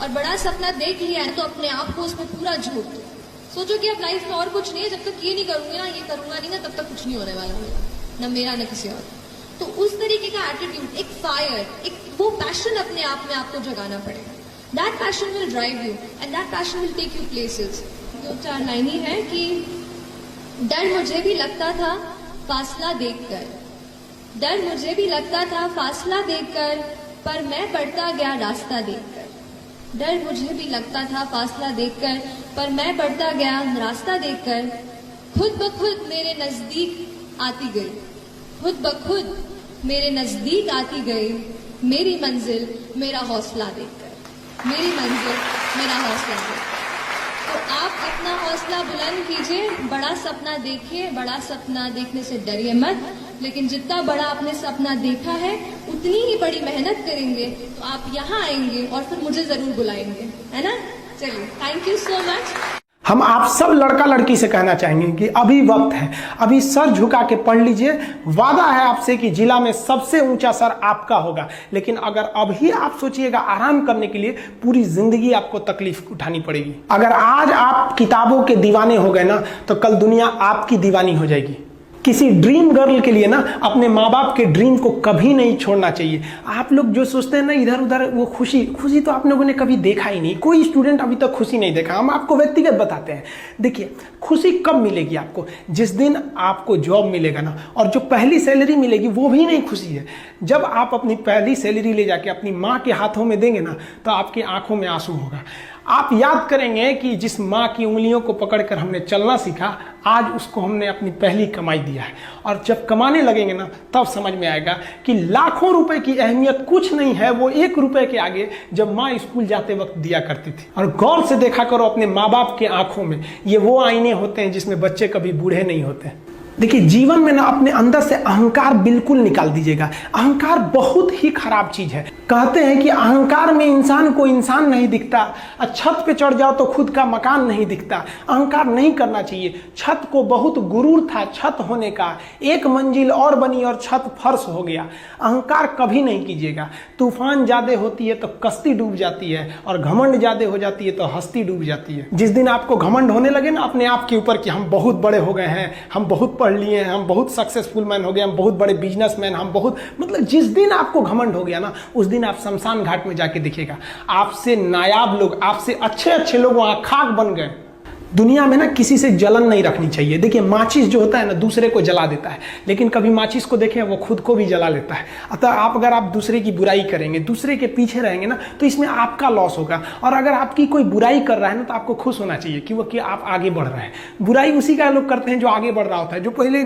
और बड़ा सपना देख लिया है तो अपने आप को उसमें पूरा झोंक दो। सोचो कि अब लाइफ में और कुछ नहीं है, जब तक ये नहीं करूंगी ना, ये करूंगा नहीं ना, तब तक कुछ नहीं होने वाला मेरा, न मेरा न किसी और। तो उस तरीके का एटीट्यूड, एक फायर, एक वो पैशन अपने आप में आपको जगाना पड़ेगा। That passion will drive you and that passion will take you places. 2-4 line ही है कि डर मुझे भी लगता था फासला देखकर, डर मुझे भी लगता था फासला देखकर, पर मैं बढ़ता गया रास्ता देखकर। डर मुझे भी लगता था फासला देखकर, पर मैं बढ़ता गया रास्ता देखकर। खुद ब खुद मेरे नजदीक आती गई, खुद ब खुद मेरे नजदीक आती गई, मेरी मंजिल मेरा हौसला देखकर, मेरी मंजिल मेरा हौसला देखकर। तो आप अपना हौसला बुलंद कीजिए, बड़ा सपना देखिए, बड़ा सपना देखने से डरिए मत, लेकिन जितना बड़ा आपने सपना देखा है उतनी ही बड़ी मेहनत करेंगे तो आप यहाँ आएंगे और फिर मुझे जरूर बुलाएंगे, है ना। चलिए, थैंक यू सो मच। हम आप सब लड़का लड़की से कहना चाहेंगे कि अभी वक्त है, अभी सर झुका के पढ़ लीजिए। वादा है आपसे कि जिला में सबसे ऊंचा सर आपका होगा, लेकिन अगर अभी आप सोचिएगा आराम करने के लिए, पूरी जिंदगी आपको तकलीफ उठानी पड़ेगी। अगर आज आप किताबों के दीवाने हो गए ना, तो कल दुनिया आपकी दीवानी हो जाएगी। किसी ड्रीम गर्ल के लिए ना अपने माँ बाप के ड्रीम को कभी नहीं छोड़ना चाहिए। आप लोग जो सोचते हैं ना इधर उधर, वो खुशी तो आप लोगों ने कभी देखा ही नहीं। कोई स्टूडेंट अभी तक खुशी नहीं देखा। हम आपको व्यक्तिगत बताते हैं। देखिए, खुशी कब मिलेगी आपको? जिस दिन आपको जॉब मिलेगा ना, और जो पहली सैलरी मिलेगी वो भी नहीं खुशी है। जब आप अपनी पहली सैलरी ले जाके अपनी माँ के हाथों में देंगे ना, तो आपकी आंखों में आंसू होगा। आप याद करेंगे कि जिस माँ की उंगलियों को पकड़कर हमने चलना सीखा, आज उसको हमने अपनी पहली कमाई दिया है। और जब कमाने लगेंगे ना, तब समझ में आएगा कि लाखों रुपए की अहमियत कुछ नहीं है वो 1 रुपए के आगे, जब माँ स्कूल जाते वक्त दिया करती थी। और गौर से देखा करो अपने माँ बाप के आंखों में, ये वो आईने होते हैं जिसमें बच्चे कभी बूढ़े नहीं होते। देखिए, जीवन में ना अपने अंदर से अहंकार बिल्कुल निकाल दीजिएगा। अहंकार बहुत ही खराब चीज है। कहते हैं कि अहंकार में इंसान को इंसान नहीं दिखता, छत पे चढ़ जाओ तो खुद का मकान नहीं दिखता। अहंकार नहीं करना चाहिए। छत को बहुत गुरूर था छत होने का, 1 मंजिल और बनी और छत फर्श हो गया। अहंकार कभी नहीं कीजिएगा। तूफान ज्यादा होती है तो कश्ती डूब जाती है, और घमंड ज्यादा हो जाती है तो हस्ती डूब जाती है। जिस दिन आपको घमंड होने लगे ना अपने आप के ऊपर कि हम बहुत बड़े हो गए हैं, हम बहुत पढ़ लिए हैं, हम बहुत सक्सेसफुल मैन हो गए, हम बहुत बड़े बिजनेसमैन, हम बहुत, मतलब जिस दिन आपको घमंड हो गया ना, उस दिन आप शमशान घाट में जाके दिखेगा आपसे नायाब लोग, आपसे अच्छे लोग वहां खाक बन गए। दुनिया में ना किसी से जलन नहीं रखनी चाहिए। देखिए, माचिस जो होता है ना दूसरे को जला देता है, लेकिन कभी माचिस को देखें वो खुद को भी जला लेता है। अतः अगर आप दूसरे की बुराई करेंगे, दूसरे के पीछे रहेंगे ना, तो इसमें आपका लॉस होगा। और अगर आपकी कोई बुराई कर रहा है ना, तो आपको खुश होना चाहिए कि आप आगे बढ़ रहे हैं। बुराई उसी का लोग करते हैं जो आगे बढ़ रहा होता है। जो पहले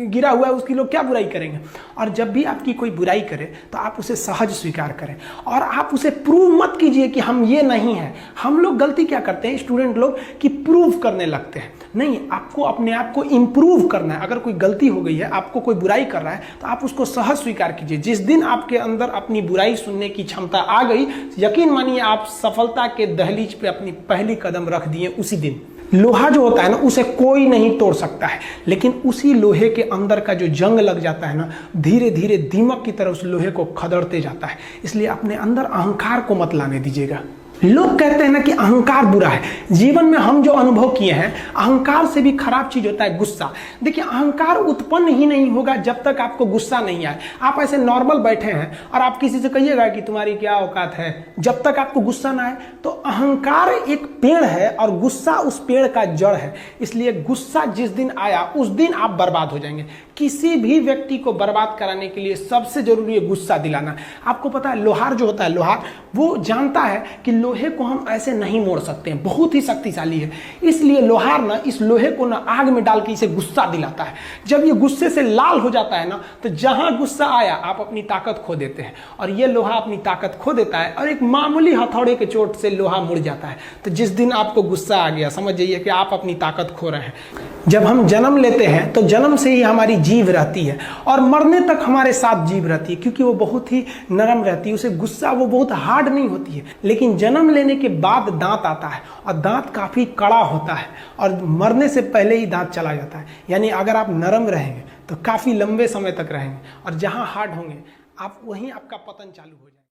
गिरा हुआ है उसकी लोग क्या बुराई करेंगे। और जब भी आपकी कोई बुराई करे तो आप उसे सहज स्वीकार करें, और आप उसे प्रूव मत कीजिए कि हम ये नहीं हैं। हम लोग गलती क्या करते हैं स्टूडेंट लोग, कि प्रूव करने लगते हैं। नहीं, आपको अपने आप को इंप्रूव करना है। अगर कोई गलती हो गई है, आपको कोई बुराई कर रहा है, तो आप उसको सहज स्वीकार कीजिए। जिस दिन आपके अंदर अपनी बुराई सुनने की क्षमता आ गई, यकीन मानिए आप सफलता के दहलीज पे अपनी पहली कदम रख दिए उसी दिन। लोहा जो होता है ना, उसे कोई नहीं तोड़ सकता है, लेकिन उसी लोहे के अंदर का जो जंग लग जाता है ना, धीरे धीरे दीमक की तरह उस लोहे को खदड़ते जाता है। इसलिए अपने अंदर अहंकार को मत लाने दीजिएगा। लोग कहते हैं ना कि अहंकार बुरा है। जीवन में हम जो अनुभव किए हैं, अहंकार से भी खराब चीज होता है गुस्सा। देखिए, अहंकार उत्पन्न ही नहीं होगा जब तक आपको गुस्सा नहीं आए। आप ऐसे नॉर्मल बैठे हैं और आप किसी से कहिएगा कि तुम्हारी क्या औकात है, जब तक आपको गुस्सा ना आए। तो अहंकार एक पेड़ है और गुस्सा उस पेड़ का जड़ है। इसलिए गुस्सा जिस दिन आया उस दिन आप बर्बाद हो जाएंगे। किसी भी व्यक्ति को बर्बाद कराने के लिए सबसे जरूरी है गुस्सा दिलाना। आपको पता है, लोहार जो होता है, लोहार वो जानता है कि लोहे को हम ऐसे नहीं मोड़ सकते हैं, बहुत ही शक्तिशाली है। इसलिए लोहार ना इस लोहे को ना आग में डाल के इसे गुस्सा दिलाता है। जब ये गुस्से से लाल हो जाता है ना, तो जहां गुस्सा आया आप अपनी ताकत खो देते हैं, और ये लोहा अपनी ताकत खो देता है, और एक मामूली हथौड़े के चोट से लोहा मुड़ जाता है। तो जिस दिन आपको गुस्सा आ गया, समझ जाइए कि आप अपनी ताकत खो रहे हैं। जब हम जन्म लेते हैं तो जन्म से ही हमारी जीभ रहती है, और मरने तक हमारे साथ जीभ रहती है, क्योंकि वो बहुत ही नरम रहती है। उसे गुस्सा वो बहुत हार्ड नहीं होती है। लेकिन जन्म लेने के बाद दांत आता है, और दांत काफी कड़ा होता है, और मरने से पहले ही दांत चला जाता है। यानी अगर आप नरम रहेंगे तो काफी लंबे समय तक रहेंगे, और जहां हार्ड होंगे आप वहीं आपका पतन चालू हो जाएगा।